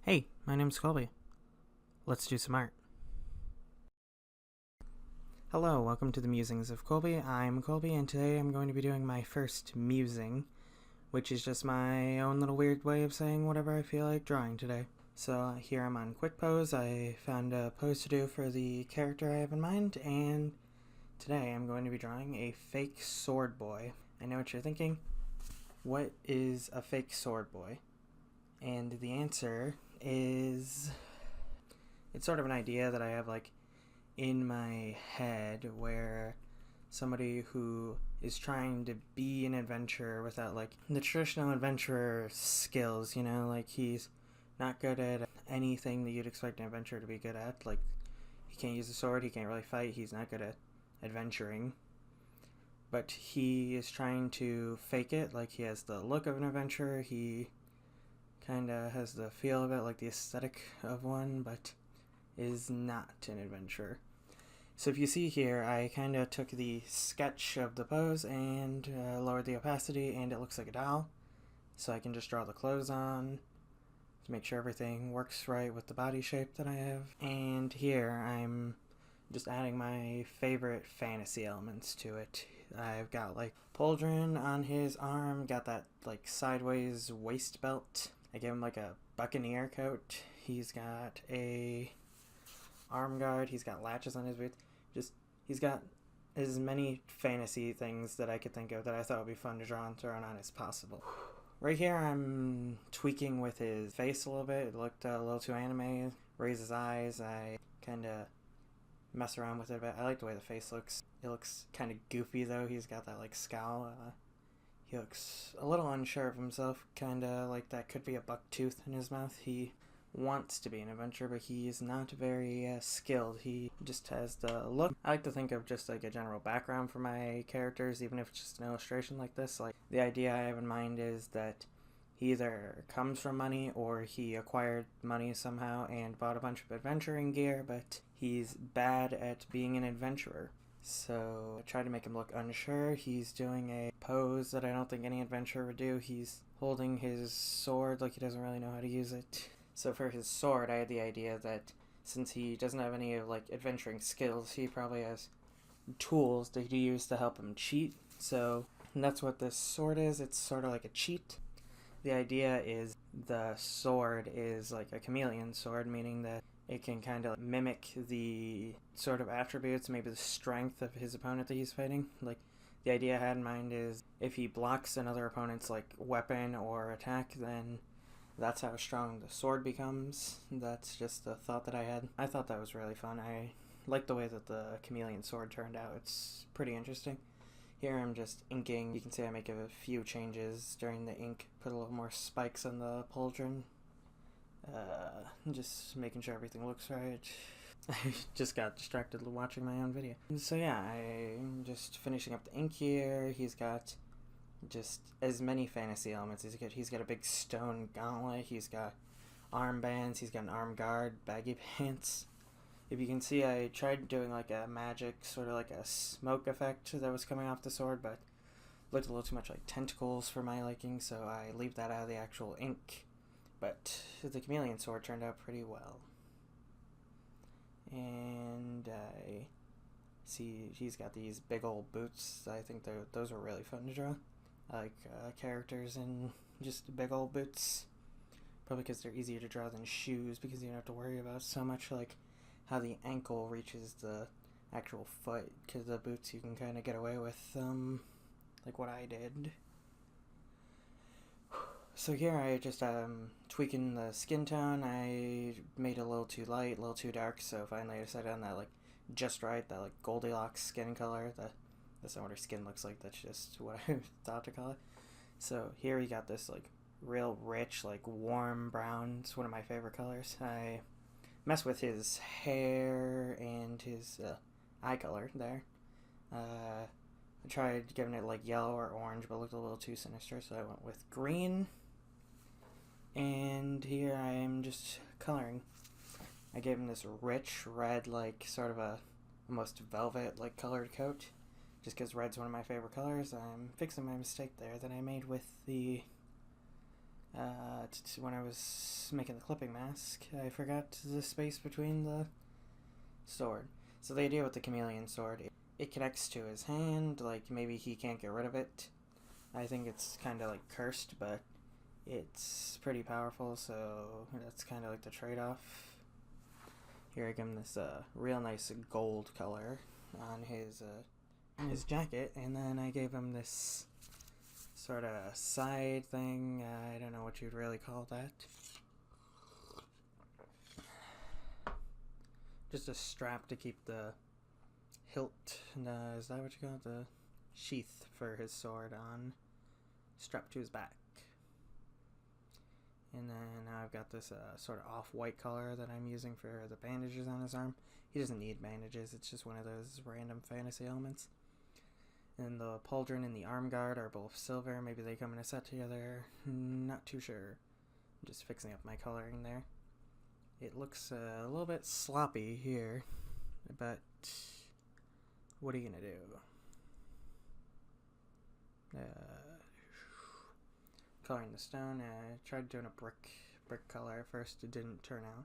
Hey, my name's Colby. Let's do some art. Hello, welcome to the Musings of Colby. I'm Colby, and today I'm going to be doing my first musing, which is just my own little weird way of saying whatever I feel like drawing today. So here I'm on Quick Pose. I found a pose to do for the character I have in mind, and today I'm going to be drawing a fake sword boy. I know what you're thinking. What is a fake sword boy? And the answer is, it's sort of an idea that I have in my head where somebody who is trying to be an adventurer without the traditional adventurer skills, he's not good at anything that you'd expect an adventurer to be good at. Like, he can't use a sword, he can't really fight, he's not good at adventuring. But he is trying to fake it, like he has the look of an adventurer, he kinda has the feel of it, like the aesthetic of one, but is not an adventurer. So if you see here, I kind of took the sketch of the pose and lowered the opacity, and it looks like a doll. So I can just draw the clothes on to make sure everything works right with the body shape that I have. And here I'm just adding my favorite fantasy elements to it. I've got pauldron on his arm, got that sideways waist belt. I gave him a buccaneer coat. He's got a arm guard, he's got latches on his boots. He's got as many fantasy things that I could think of that I thought would be fun to draw and throw on as possible. Right here I'm tweaking with his face a little bit. It looked a little too anime. Raise his eyes. I kind of mess around with it a bit. I like the way the face looks. It looks kind of goofy though. He's got that scowl. He looks a little unsure of himself. Kind of like that could be a buck tooth in his mouth. He wants to be an adventurer, but he's not very skilled. He just has the look. I like to think of just a general background for my characters, even if it's just an illustration like this. The idea I have in mind is that he either comes from money or he acquired money somehow and bought a bunch of adventuring gear, but he's bad at being an adventurer. So I try to make him look unsure. He's doing a pose that I don't think any adventurer would do. He's holding his sword like he doesn't really know how to use it. So for his sword, I had the idea that since he doesn't have any adventuring skills, he probably has tools that he use to help him cheat. So that's what this sword is. It's sort of like a cheat. The idea is the sword is like a chameleon sword, meaning that it can kind of mimic the sort of attributes, maybe the strength of his opponent that he's fighting. The idea I had in mind is if he blocks another opponent's weapon or attack, then that's how strong the sword becomes. That's just a thought that I had. I thought that was really fun. I like the way that the chameleon sword turned out. It's pretty interesting. Here I'm just inking. You can see I make a few changes during the ink. Put a little more spikes on the pauldron. Just making sure everything looks right. I just got distracted watching my own video. So yeah, I'm just finishing up the ink here. He's got just as many fantasy elements as he could. He's got a big stone gauntlet, he's got armbands, he's got an arm guard, baggy pants. If you can see, I tried doing a magic, sort of a smoke effect that was coming off the sword, but looked a little too much like tentacles for my liking, so I leave that out of the actual ink. But the chameleon sword turned out pretty well. And I see he's got these big old boots. I think those are really fun to draw. Characters in just big old boots. Probably because they're easier to draw than shoes, because you don't have to worry about so much how the ankle reaches the actual foot, because the boots you can kind of get away with, like what I did. So here I just tweaking the skin tone. I made it a little too light, a little too dark, so finally I decided on that just right, that Goldilocks skin color. That's not what her skin looks like, that's just what I thought to call it. So here you got this real rich, warm brown. It's one of my favorite colors. I mess with his hair and his eye color there. I tried giving it yellow or orange, but it looked a little too sinister, so I went with green. And here I am just coloring. I gave him this rich red, sort of a almost velvet colored coat, just because red's one of my favorite colors. I'm fixing my mistake there that I made with the when I was making the clipping mask, I forgot the space between the sword. So the idea with the chameleon sword, it connects to his hand, like maybe he can't get rid of it. I think it's kind of like cursed, but it's pretty powerful, so that's kind of like the trade-off. Here I give him this real nice gold color on his jacket, and then I gave him this sort of side thing. I don't know what you'd really call that. Just a strap to keep the hilt, is that what you call it? The sheath for his sword on, strapped to his back. And then I've got this sort of off-white color that I'm using for the bandages on his arm. He doesn't need bandages, it's just one of those random fantasy elements. And the pauldron and the arm guard are both silver. Maybe they come in a set together. Not too sure. I'm just fixing up my coloring there. It looks a little bit sloppy here, but what are you gonna do? Coloring the stone. I tried doing a brick color at first. It didn't turn out.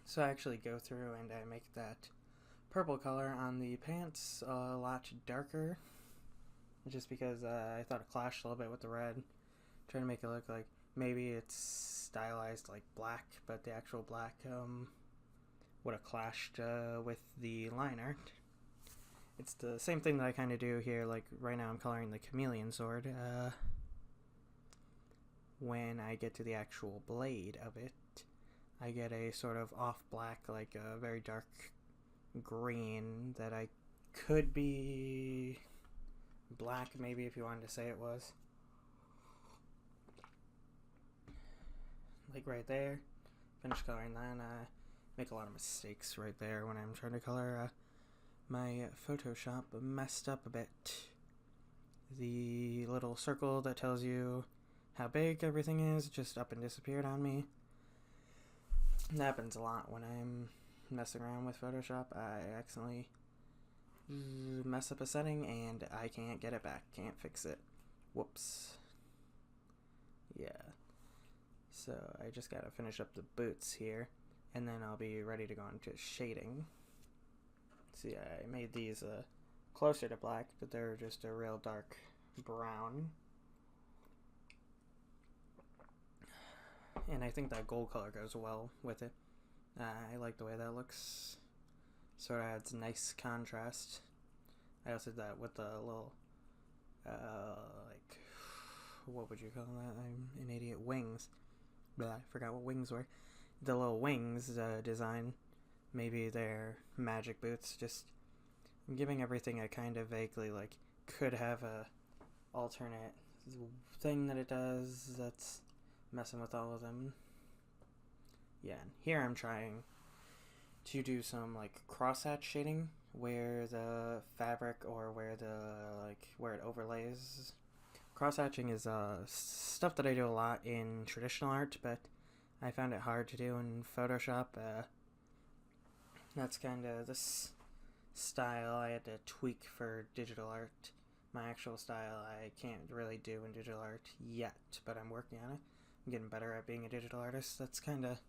So I actually go through and I make that purple color on the pants a lot darker, just because I thought it clashed a little bit with the red. Trying to make it look like maybe it's stylized like black, but the actual black would have clashed with the line art. It's the same thing that I kind of do here. Like right now I'm coloring the chameleon sword. When I get to the actual blade of it, I get a sort of off black, like a very dark green that I could be black maybe if you wanted to say it was. Like right there, finish coloring that, and I make a lot of mistakes right there when I'm trying to color. My Photoshop messed up a bit. The little circle that tells you how big everything is just up and disappeared on me. That happens a lot when I'm messing around with Photoshop. I accidentally mess up a setting and I can't get it back. Can't fix it. Whoops. Yeah. So I just gotta finish up the boots here, and then I'll be ready to go into shading. See, I made these closer to black, but they're just a real dark brown. And I think that gold color goes well with it. I like the way that looks. Sort of adds nice contrast. I also did that with the little, like, what would you call that? I'm an idiot. Wings. But I forgot what wings were. The little wings design. Maybe they're magic boots. Just giving everything a kind of vaguely, like, could have a alternate thing that it does that's messing with all of them. Yeah, and here I'm trying to do some like crosshatch shading where the fabric or where it overlays. Crosshatching is stuff that I do a lot in traditional art, but I found it hard to do in Photoshop. That's kind of this style I had to tweak for digital art. My actual style I can't really do in digital art yet, but I'm working on it. I'm getting better at being a digital artist. That's kind of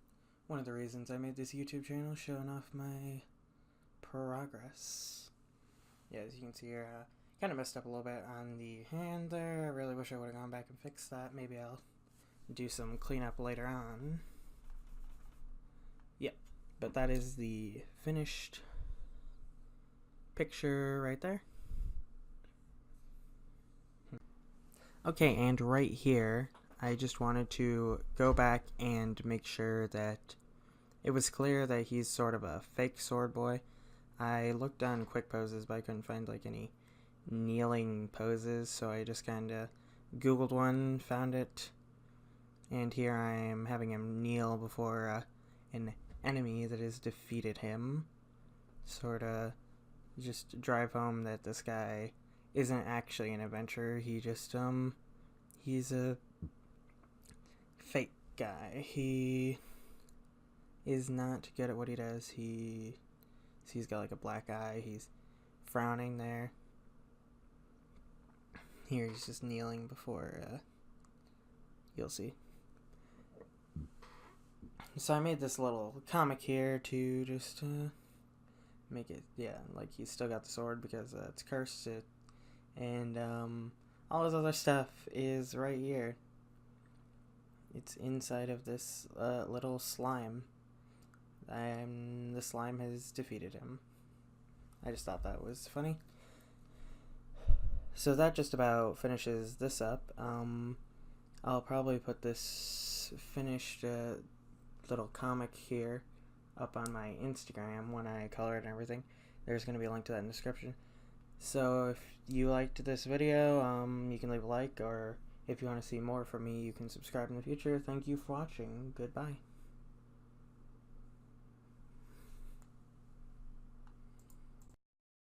one of the reasons I made this YouTube channel, showing off my progress. Yeah, as you can see here, kind of messed up a little bit on the hand there. I really wish I would have gone back and fixed that. Maybe I'll do some cleanup later on. Yep, but that is the finished picture right there. Okay, and right here, I just wanted to go back and make sure that it was clear that he's sort of a fake sword boy. I looked on quick poses, but I couldn't find like any kneeling poses, so I just kind of googled one, found it, and here I am having him kneel before an enemy that has defeated him. Sort of just drive home that this guy isn't actually an adventurer. He just he's a fake guy. He is not good at what he does. He's got like a black eye. He's frowning there. Here he's just kneeling before you'll see. So I made this little comic here to just make it, yeah, like he's still got the sword because it's cursed. And all his other stuff is right here. It's inside of this little slime. The slime has defeated him. I just thought that was funny. So that just about finishes this up. I'll probably put this finished little comic here up on my Instagram when I color it and everything. There's going to be a link to that in the description. So if you liked this video, you can leave a like, or if you want to see more from me, you can subscribe in the future. Thank you for watching. Goodbye.